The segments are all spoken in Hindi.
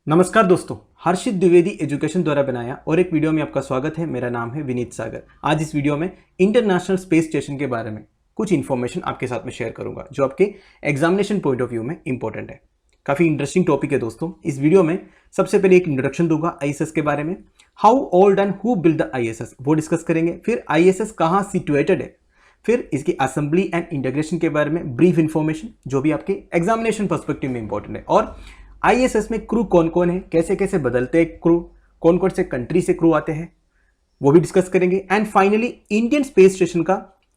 नमस्कार दोस्तों, हर्षित द्विवेदी एजुकेशन द्वारा बनाया और एक वीडियो में आपका स्वागत है। मेरा नाम है विनीत सागर। आज इस वीडियो में इंटरनेशनल स्पेस स्टेशन के बारे में कुछ इन्फॉर्मेशन आपके साथ में शेयर करूंगा जो आपके एग्जामिनेशन पॉइंट ऑफ व्यू में इंपॉर्टेंट है। काफ़ी इंटरेस्टिंग टॉपिक है दोस्तों। इस वीडियो में सबसे पहले एक इंट्रोडक्शन दूंगा आईएसएस के बारे में, how old and who build the ISS वो डिस्कस करेंगे। फिर आईएसएस कहाँ सिचुएटेड है, फिर इसकी असेंबली एंड इंटीग्रेशन के बारे में ब्रीफ इंफॉर्मेशन जो भी आपके एग्जामिनेशन पर्सपेक्टिव में इंपॉर्टेंट है, और आईएसएस में क्रू कौन कौन है, कैसे कैसे बदलते हैं क्रू, कौन कौन से कंट्री से क्रू आते हैं वो भी डिस्कस करेंगे। And finally Indian space station का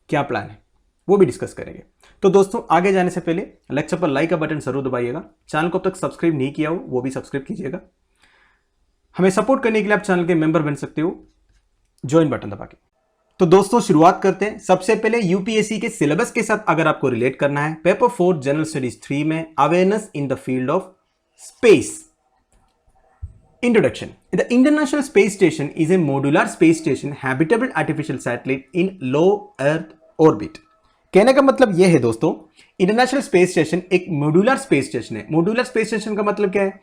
क्या प्लान है वो भी डिस्कस करेंगे। तो दोस्तों आगे जाने से पहले लेक्चर पर लाइक का बटन जरूर दबाइएगा। चैनल को अब तक सब्सक्राइब नहीं किया हो वो भी सब्सक्राइब कीजिएगा। हमें सपोर्ट करने के लिए आप चैनल के मेंबर बन सकते हो ज्वाइन बटन दबा के। तो दोस्तों शुरुआत करते हैं। सबसे पहले यूपीएससी के सिलेबस के साथ अगर आपको रिलेट करना है, पेपर 4 जनरल स्टडीज 3 में awareness in the field of Space. Introduction. The International Space Station is a modular space station, habitable artificial satellite in low Earth orbit. कहने का मतलब यह है दोस्तों, इंटरनेशनल स्पेस स्टेशन एक मॉड्यूलर स्पेस स्टेशन है। मॉड्यूलर स्पेस स्टेशन का मतलब क्या है?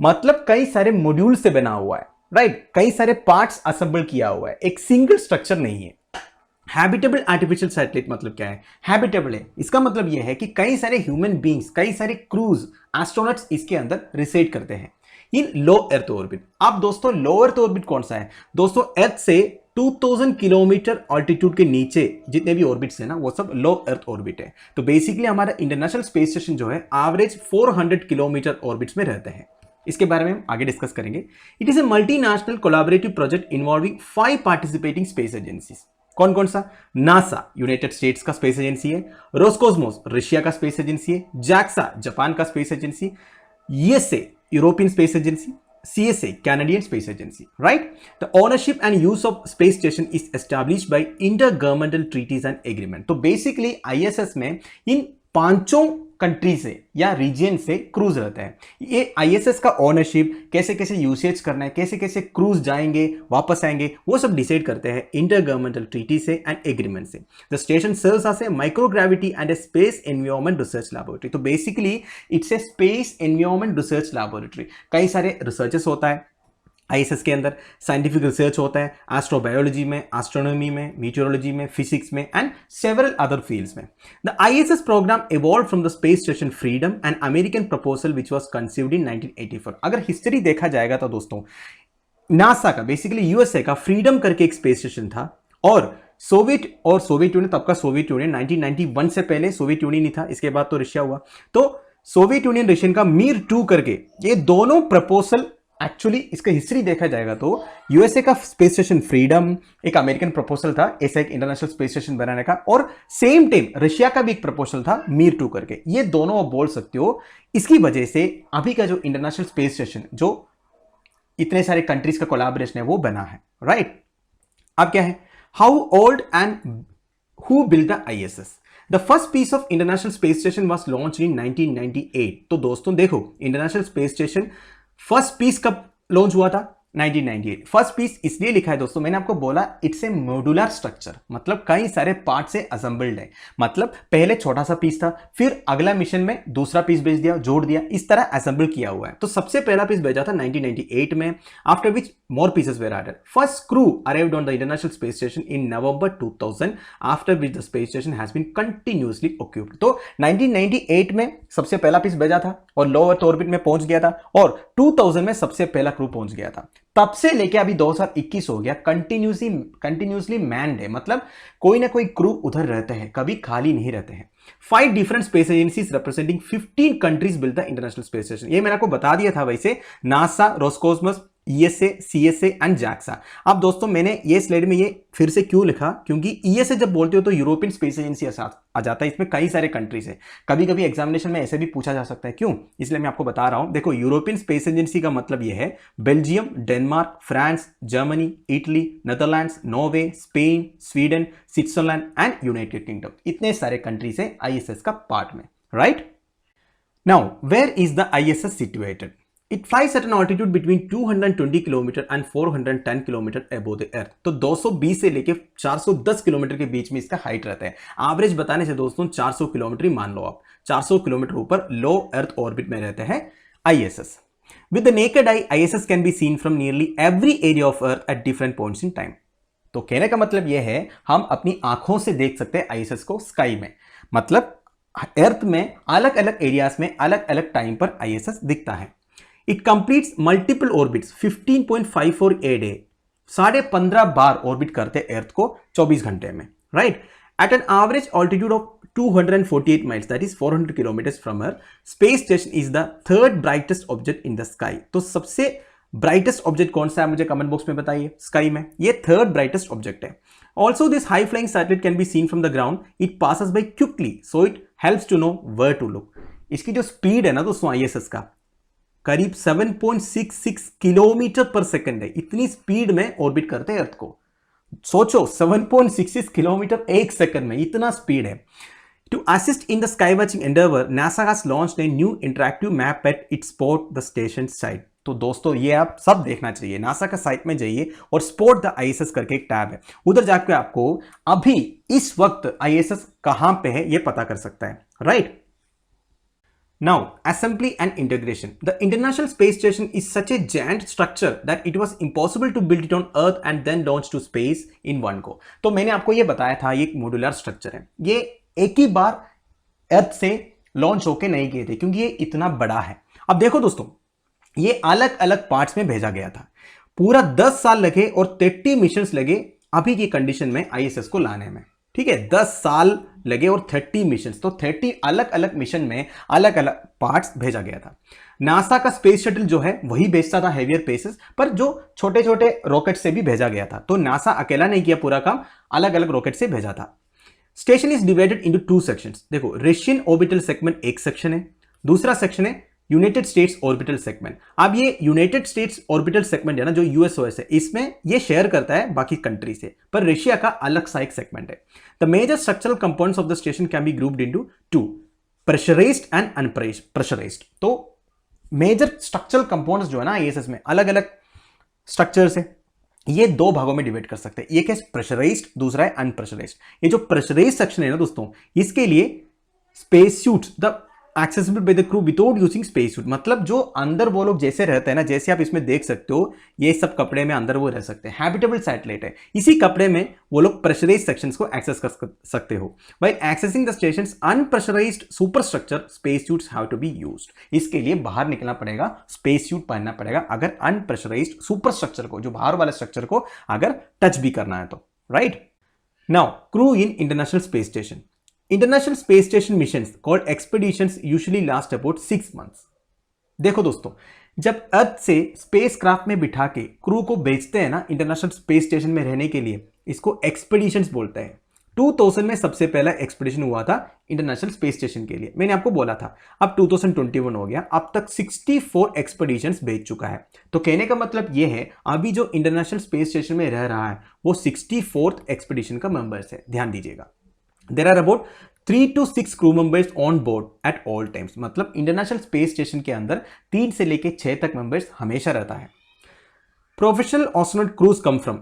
मतलब कई सारे मॉड्यूल से बना हुआ है, राइट? कई सारे पार्ट्स असेंबल किया हुआ है, एक सिंगल स्ट्रक्चर नहीं है। हैबिटेबल आर्टिफिशियल सैटेलाइट मतलब क्या है? हैबिटेबल है, इसका मतलब यह है कि कई सारे ह्यूमन बींग्स, कई सारे क्रूज, एस्ट्रोनॉट्स इसके अंदर रिसाइड करते हैं इन लो अर्थ ऑर्बिट। अब दोस्तों लो अर्थ ऑर्बिट कौन सा है? दोस्तों अर्थ से 2000 किलोमीटर ऑल्टीट्यूड के नीचे जितने भी ऑर्बिट्स है ना वो सब लो अर्थ ऑर्बिट है। तो बेसिकली हमारा इंटरनेशनल स्पेस स्टेशन जो है एवरेज 400 किलोमीटर ऑर्बिट्स में रहते हैं। इसके बारे में हम आगे डिस्कस करेंगे। It is a multinational collaborative project involving 5 participating space agencies. कौन कौन सा? नासा यूनाइटेड स्टेट्स का स्पेस एजेंसी है, रोस्कोस्मोस रशिया का स्पेस एजेंसी है, जैक्सा जापान का space agency, USA European space agency, CSA Canadian space agency, right? The ownership and use of space station is established by intergovernmental treaties and agreement. तो बेसिकली आईएसएस में इन पांचों कंट्री से या रीजन से क्रूज रहता है। ये आईएसएस का ओनरशिप, कैसे कैसे यूसेज करना है, कैसे कैसे क्रूज जाएंगे वापस आएंगे, वो सब डिसाइड करते हैं इंटर गवर्नमेंटल ट्रीटी से एंड एग्रीमेंट से। The station serves as a microgravity and a space environment research laboratory. तो basically it's a space environment research laboratory. कई सारे रिसर्चेस होता है आईएसएस के अंदर, साइंटिफिक रिसर्च होता है एस्ट्रोबायोलॉजी में, एस्ट्रोनॉमी में, मीटियोरोलॉजी में, फिजिक्स में एंड सेवरल अदर फील्ड्स में। The ISS program evolve from the space station freedom and American proposal which was conceived in 1984। अगर हिस्ट्री देखा जाएगा तो दोस्तों नासा का, बेसिकली यूएसए का फ्रीडम करके एक स्पेस स्टेशन था, और सोवियत यूनियन, तब का सोवियत यूनियन 1991 से पहले सोवियत यूनियन ही था, इसके बाद तो रशिया हुआ। तो सोवियत यूनियन रशियन का मीर 2 करके ये दोनों प्रपोजल, एक्चुअली इसका हिस्ट्री देखा जाएगा तो यूएसए का स्पेस स्टेशन फ्रीडम एक अमेरिकन प्रपोजल था ऐसा एक इंटरनेशनल स्पेस स्टेशन बनाने का, और सेम टाइम रशिया का भी एक प्रपोजल था मीर 2 करके। ये दोनों आप बोल सकते हो। इसकी वजह से अभी का जो इंटरनेशनल स्पेस स्टेशन जो इतने सारे कंट्रीज का कोलैबोरेशन है वो बना है, राइट? अब क्या है? How old and who build the ISS? The first piece of international space station was launched in 1998। तो दोस्तों देखो, international space station first piece कब लॉन्च हुआ था? 1998। फर्स्ट पीस इसलिए लिखा है दोस्तों, मैंने आपको बोला इट्स ए मॉड्यूलर स्ट्रक्चर, मतलब कई सारे पार्ट से असेंबल्ड है। मतलब पहले छोटा सा पीस था, फिर अगला मिशन में दूसरा पीस भेज दिया, जोड़ दिया, इस तरह असेंबल किया हुआ है। तो सबसे पहला पीस भेजा था 1998 में, after which more pieces were added. First crew arrived on the international space station in November 2000, after which the space station has been continuously occupied. तो 1998 में सबसे पहला पीस भेजा था और लो अर्थ ऑर्बिट में पहुंच गया था, और 2000 में सबसे पहला क्रू पहुंच गया था। तब से लेके अभी 2021 हो गया, कंटिन्यूसली मैन्ड है, मतलब कोई ना कोई क्रू उधर रहते हैं, कभी खाली नहीं रहते हैं। 5 different space agencies representing 15 countries build the international space station. ये मैंने आपको बता दिया था वैसे, NASA, Roscosmos, ESA, CSA and JAXA. अब दोस्तों मैंने ये स्लाइड में ये फिर से क्यों लिखा, क्योंकि ईएसए जब बोलते हो तो यूरोपियन स्पेस एजेंसी आ जाता है, इसमें कई सारे कंट्रीज है। कभी कभी एग्जामिनेशन में ऐसे भी पूछा जा सकता है, क्यों, इसलिए मैं आपको बता रहा हूं। देखो, यूरोपियन स्पेस एजेंसी का मतलब ये है Belgium, Denmark, France, Germany, Italy, Netherlands, Norway, Spain, Sweden, Switzerland and United Kingdom. इतने सारे कंट्रीज है आईएसएस का पार्ट में, right? Now where is the ISS situated? It flies at an altitude between 220 kilometre and 410 kilometre above the earth। तो 220 से लेके 410 किलोमीटर के बीच में इसका हाइट रहता है। एवरेज बताने से दोस्तों 400 किलोमीटर ही मान लो आप, 400 किलोमीटर ऊपर लो अर्थ ऑर्बिट में रहते हैं ISS. With the naked eye ISS can be seen from nearly every area of earth at different points in time. तो कहने का मतलब यह है हम अपनी आंखों से देख सकते हैं आईएसएस को स्काई में, मतलब अर्थ में अलग अलग एरियाज में अलग अलग टाइम पर आईएसएस दिखता है। It completes multiple orbits 15.54 a day, 15.5 बार ऑर्बिट करते अर्थ को 24 घंटे में, right. At an average altitude of 248 miles, that is 400 kilometers from Earth, space station is the third brightest object in the sky। तो सबसे ब्राइटेस्ट ऑब्जेक्ट कौन सा है मुझे कमेंट बॉक्स में बताइए। स्काई में ये थर्ड ब्राइटेस्ट ऑब्जेक्ट है। Also this high flying satellite can be seen from the ground, it passes by quickly, so it helps to know where to look. इसकी जो स्पीड है ना दोस्तों आईएसएस का करीब 7.66 किलोमीटर पर सेकंड है, इतनी स्पीड में ऑर्बिट करते हैं अर्थ को। सोचो 7.66 किलोमीटर एक सेकंड में, इतना स्पीड है। To assist in the skywatching endeavor, NASA has launched a new interactive map at its spot the station site। तो दोस्तों ये आप सब देखना चाहिए, नासा का साइट में जाइए और स्पॉट द आईएसएस करके एक टैब है, उधर जाकर आपको अभी इस वक्त आईएसएस कहां पे है ये पता कर सकता है, right. Now, assembly and integration. The International Space Station is such a giant structure that it was impossible to build it on Earth and then launch to space in one go। तो मैंने आपको ये बताया था ये एक मॉड्यूलर स्ट्रक्चर है, ये एक ही बार अर्थ से लॉन्च होके नहीं गए थे क्योंकि ये इतना बड़ा है। अब देखो दोस्तों ये अलग अलग पार्ट्स में भेजा गया था, पूरा 10 साल लगे और 30 मिशंस लगे अभी की कंडीशन में आईएसएस को लाने में, ठीक है। 10 साल लगे और 30 मिशंस, तो 30 अलग अलग मिशन में अलग अलग पार्ट्स भेजा गया था। नासा का स्पेस शटल जो है वही भेजता था हेवियर पेसेस, पर जो छोटे छोटे रॉकेट से भी भेजा गया था, तो नासा अकेला नहीं किया पूरा काम, अलग अलग रॉकेट से भेजा था। Station is divided into 2 sections. देखो रशियन ऑर्बिटल सेगमेंट एक सेक्शन है, दूसरा सेक्शन है यूनाइटेड स्टेट्स ऑर्बिटल सेगमेंट। अब ये यूनाइटेड स्टेट्स ऑर्बिटल सेगमेंट है ना जो यूएसओएस है, इसमें ये शेयर करता है बाकी कंट्री से, पर रशिया का अलग सा एक सेगमेंट है। The major structural components of the station can be grouped into 2, pressurized and unpressurized. तो मेजर स्ट्रक्चरल कंपोनेंट्स जो है ना आईएसएस में अलग अलग स्ट्रक्चर्स है, ये 2 भागों में डिवाइड कर सकते हैं, एक है प्रेशराइज्ड, दूसरा है अनप्रेशराइज्ड। ये जो प्रेशराइज्ड सेक्शन है ना दोस्तों, इसके लिए space suits the accessible by the crew without using space suit, मतलब जो अंदर वो लोग जैसे रहते हैं ना, जैसे आप इसमें देख सकते हो ये सब कपड़े में अंदर वो रह सकते हैं, हैबिटेबल सैटेलाइट है, इसी कपड़े में वो लोग प्रेशराइज्ड सेक्शंस को एक्सेस कर सकते हो। By accessing the stations unpressurized super structure space suits have to be used. इसके लिए बाहर निकलना पड़ेगा, स्पेस सूट पहनना पड़ेगा अगर अनप्रेशराइज्ड सुपर स्ट्रक्चर को, जो बाहर वाले स्ट्रक्चर को अगर टच भी करना है तो, right. Now crew in international space station. International space station missions called expeditions usually last about 6 months। देखो दोस्तों जब अर्थ से स्पेस क्राफ्ट में बिठा के क्रू को भेजते हैं ना इंटरनेशनल स्पेस स्टेशन में रहने के लिए, इसको एक्सपीडिशंस बोलते हैं। 2000 में सबसे पहला एक्सपीडिशन हुआ था इंटरनेशनल स्पेस स्टेशन के लिए, मैंने आपको बोला था। अब 2021 हो गया, अब तक 64 एक्सपीडिशंस भेज चुका है। तो कहने का मतलब यह है अभी जो इंटरनेशनल स्पेस स्टेशन में रह रहा है वो 64th एक्सपीडिशन का मेंबर्स है, ध्यान दीजिएगा। There are about 3 to 6 crew members on board at all times। मतलब इंटरनेशनल स्पेस स्टेशन के अंदर 3 से लेके 6 तक मेंबर्स हमेशा रहता है। Professional astronaut cruise come from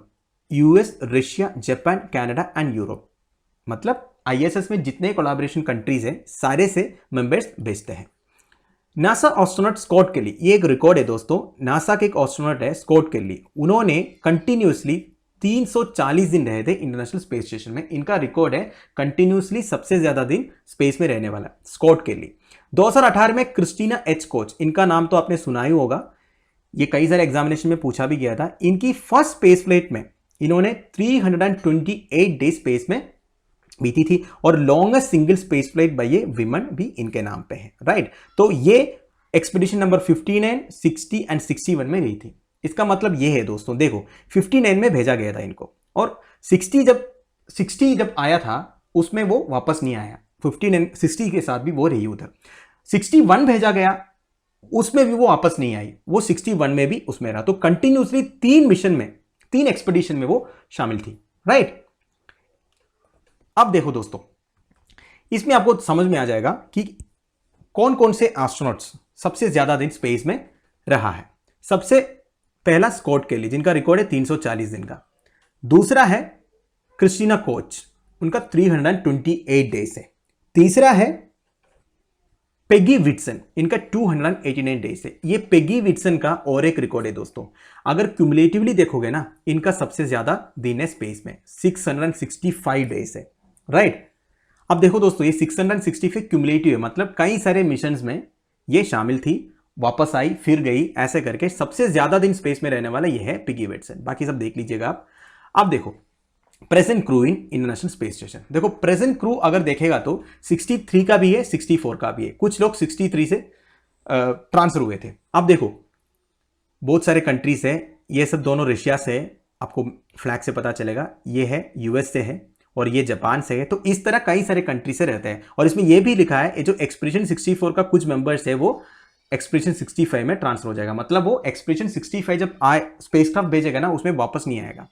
US, Russia, Japan, Canada and Europe. मतलब आईएसएस में जितने कोलैबोरेशन कंट्रीज हैं सारे से मेंबर्स भेजते हैं। नासा एस्ट्रोनॉट स्कॉट केली, ये एक रिकॉर्ड है दोस्तों, नासा के एक एस्ट्रोनॉट है स्कॉट केली, उन्होंने कंटिन्यूसली 340 दिन रहे थे इंटरनेशनल स्पेस स्टेशन में। इनका रिकॉर्ड है कंटिन्यूसली सबसे ज्यादा दिन स्पेस में रहने वाला, स्कॉट केली। 2018 में क्रिस्टीना एच कोच, इनका नाम तो आपने सुना ही होगा, ये कई सारे एग्जामिनेशन में पूछा भी गया था। इनकी फर्स्ट स्पेस फ्लाइट में इन्होंने 328 डे स्पेस में बीती थी और longest single space flight by ये विमन भी इनके नाम पे है, राइट। तो ये एक्सपीडिशन नंबर 59, 60 एंड 61 में रही थी। इसका मतलब ये है दोस्तों, देखो 59 में भेजा गया था इनको, और 60 जब आया था उसमें वो वापस नहीं आया, 60 के साथ भी वो रही उधर। 61 भेजा गया, उसमें भी वो वापस नहीं आई, वो 61 में भी उसमें रहा। तो कंटिन्यूसली 3 मिशन में, 3 एक्सपीडिशन में वो शामिल थी, राइट। अब देखो दोस्तों इसमें आपको समझ में आ जाएगा कि कौन कौन से एस्ट्रोनॉट्स सबसे ज्यादा दिन स्पेस में रहा है। सबसे पहला स्कॉट केली, जिनका रिकॉर्ड है 340 दिन का। दूसरा है क्रिस्टीना कोच, उनका 328 डेज है। तीसरा है पेगी विट्सन, इनका 289 डेज है। ये पेगी विट्सन का और एक रिकॉर्ड है दोस्तों। अगर क्यूमुलेटिवली देखोगे ना, इनका सबसे ज्यादा दिन है स्पेस में, 665 डेज है, राइट। अब देखो दोस्तों, ये 665 क्यूमुलेटिव है, मतलब कई सारे मिशंस में ये शामिल थी, वापस आई, फिर गई, ऐसे करके सबसे ज्यादा दिन स्पेस में रहने वाला ये है पेगी विट्सन। बाकी सब देख लीजिएगा आप। अब देखो present crew in international space station. देखो प्रेजेंट क्रू अगर देखेगा तो 63 का भी है, 64 का भी है। कुछ लोग 63 से ट्रांसफर हुए थे। अब देखो बहुत सारे कंट्रीज है, ये सब दोनों रशिया से है, आपको फ्लैग से पता चलेगा। ये है यूएस से है और ये जापान से है। तो इस तरह कई सारे कंट्री से रहते हैं। और इसमें यह भी लिखा है, ये जो एक्सपीडिशन 64 का कुछ मेंबर्स है वो एक्सपीडिशन 65 में ट्रांसफर हो जाएगा। मतलब वो एक्सपीडिशन 65 जब स्पेसक्राफ्ट भेजेगा ना, उसमें वापस नहीं आएगा।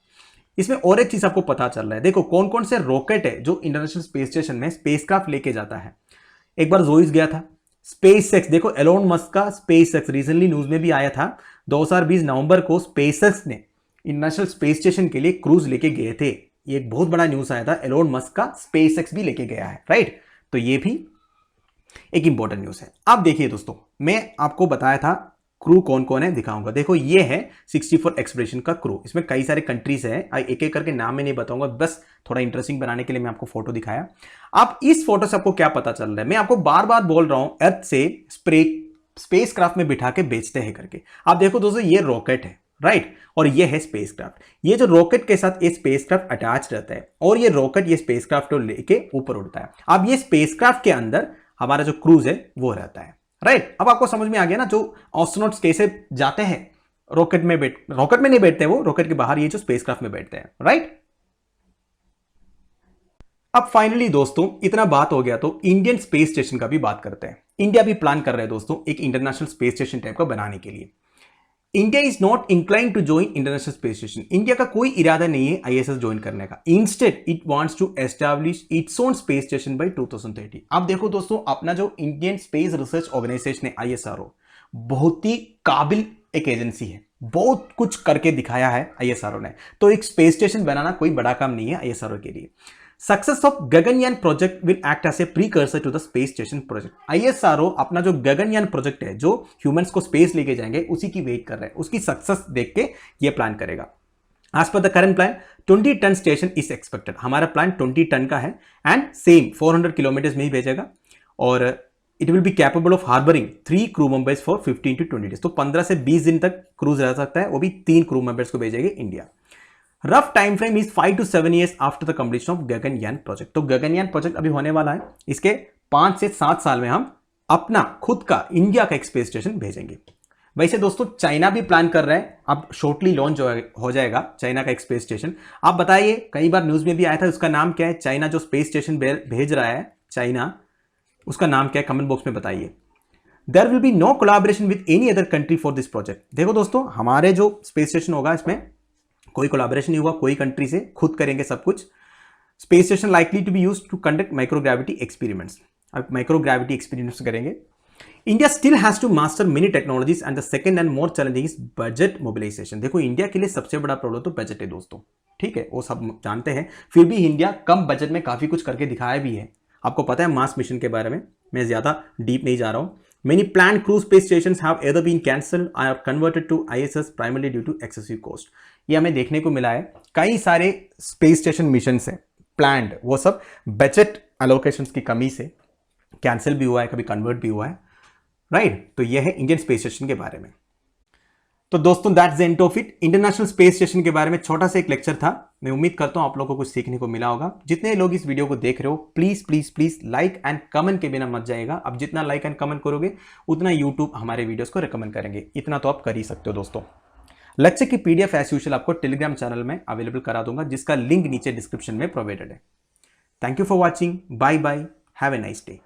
इसमें और एक चीज आपको पता चल रहा है, देखो कौन कौन से रॉकेट है जो इंटरनेशनल स्पेस स्टेशन में स्पेसक्राफ्ट लेके जाता है। एक बार जोइस गया था, स्पेसएक्स, देखो एलोन मस्क का स्पेसएक्स रिसेंटली न्यूज में भी आया था। 2020 नवंबर को स्पेसएक्स ने इंटरनेशनल स्पेस स्टेशन के लिए क्रूज लेके गए थे। ये एक बहुत बड़ा न्यूज आया था, एलोन मस्क का स्पेसएक्स भी लेके गया है, राइट। तो ये भी एक इंपॉर्टेंट न्यूज है। अब देखिए दोस्तों, मैं आपको बताया था क्रू कौन कौन है, दिखाऊंगा। देखो ये है 64 एक्सपीडिशन का क्रू। इसमें कई सारे कंट्रीज है, एक एक करके नाम में नहीं बताऊंगा, बस थोड़ा इंटरेस्टिंग बनाने के लिए मैं आपको फोटो दिखाया। अब इस फोटो से आपको क्या पता चल रहा है, मैं आपको बार बार बोल रहा हूं अर्थ से स्पेसक्राफ्ट में बिठा के बेचते हैं करके। आप देखो दोस्तों, ये रॉकेट है, राइट, और ये है स्पेसक्राफ्ट। ये जो रॉकेट के साथ ये स्पेसक्राफ्ट अटैच रहता है और ये रॉकेट ये स्पेसक्राफ्ट को लेके ऊपर उड़ता है। अब ये स्पेसक्राफ्ट के अंदर हमारा जो क्रूज है वो रहता है, राइट। अब आपको समझ में आ गया ना, जो एस्ट्रोनॉट्स कैसे जाते हैं रॉकेट में नहीं बैठते, वो रॉकेट के बाहर ये जो स्पेसक्राफ्ट में बैठते हैं, राइट। अब फाइनली दोस्तों, इतना बात हो गया तो इंडियन स्पेस स्टेशन का भी बात करते हैं। इंडिया भी प्लान कर रहा है दोस्तों एक इंटरनेशनल स्पेस स्टेशन टाइप का बनाने के लिए। India is not incline to join international space station. India का कोई इरादा नहीं है आईएसएस ज्वाइन करने का। Instead it wants to establish its own space station by 2030। अब देखो दोस्तों, अपना जो इंडियन स्पेस रिसर्च ऑर्गेनाइजेशन है आईएसआरओ, बहुत ही काबिल एक एजेंसी है, बहुत कुछ करके दिखाया है आईएसआरओ ने। तो एक स्पेस स्टेशन बनाना कोई बड़ा काम नहीं है आईएसआरओ के लिए। Success of Gaganyaan project will act as a precursor to the space station project. ISRO अपना जो गगनयान प्रोजेक्ट है, जो ह्यूमंस को स्पेस लेके जाएंगे, उसी की वेट कर रहे हैं। उसकी सक्सेस देख के ये प्लान करेगा। As per the current plan 20 ton station is expected. हमारा प्लान 20 टन का है एंड सेम 400 किलोमीटर में ही भेजेगा और it will be capable of harbouring 3 crew members for 15 to 20 days. तो 15 से 20 दिन तक क्रूज रह सकता है, वो भी 3 क्रू मेंबर्स को भेजेंगे India. Rough time frame is 5 to 7 years after the completion of Gaganyaan project. तो गगनयान प्रोजेक्ट अभी होने वाला है, इसके 5 से 7 साल में हम अपना खुद का इंडिया का एक स्पेस स्टेशन भेजेंगे। वैसे दोस्तों चाइना भी प्लान कर रहा है, अब शॉर्टली लॉन्च हो जाएगा चाइना का एक स्पेस स्टेशन। आप बताइए, कई बार न्यूज में भी आया था, उसका नाम क्या है? चाइना जो स्पेस स्टेशन भेज रहा है चाइना, उसका नाम क्या है? कमेंट बॉक्स में बताइए। There will be no collaboration with any other country for this project. देखो दोस्तों, हमारे जो स्पेस स्टेशन होगा इसमें कोई कोलैबोरेशन नहीं हुआ कोई कंट्री से, खुद करेंगे सब कुछ। Space station likely to be used to conduct microgravity experiments. अब माइक्रोग्रेविटी एक्सपेरिमेंट्स करेंगे। India still has to master many technologies and the second and more challenging is budget mobilisation. देखो इंडिया के लिए सबसे बड़ा प्रॉब्लम तो बजट है दोस्तों, ठीक है, वो सब जानते हैं। फिर भी इंडिया कम बजट में काफी कुछ करके दिखाया भी है। आपको पता है मार्स मिशन के बारे में, मैं ज्यादा डीप नहीं जा रहा हूं। Many planned cruise space stations have either been cancelled or converted to ISS primarily due to excessive cost. ये हमें देखने को मिला है, कई सारे स्पेस स्टेशन मिशन है प्लान्ड, वो सब बजट एलोकेशंस की कमी से कैंसिल भी हुआ है, कभी कन्वर्ट भी हुआ है, राइट। तो ये है इंडियन स्पेस स्टेशन के बारे में। तो दोस्तों that's the end of it. International space station के बारे में छोटा सा एक लेक्चर था। मैं उम्मीद करता हूं आप लोगों को कुछ सीखने को मिला होगा। जितने लोग इस वीडियो को देख रहे हो, please please please like and comment के बिना मत जाएगा। अब जितना लाइक एंड कमेंट करोगे उतना यूट्यूब हमारे वीडियोस को रिकमेंड करेंगे, इतना तो आप कर ही सकते हो दोस्तों। लेक्चर की पीडीएफ एज यूजुअल आपको टेलीग्राम चैनल में अवेलेबल करा दूंगा, जिसका लिंक नीचे डिस्क्रिप्शन में प्रोवाइडेड है। Thank you for watching, bye bye, have a nice day.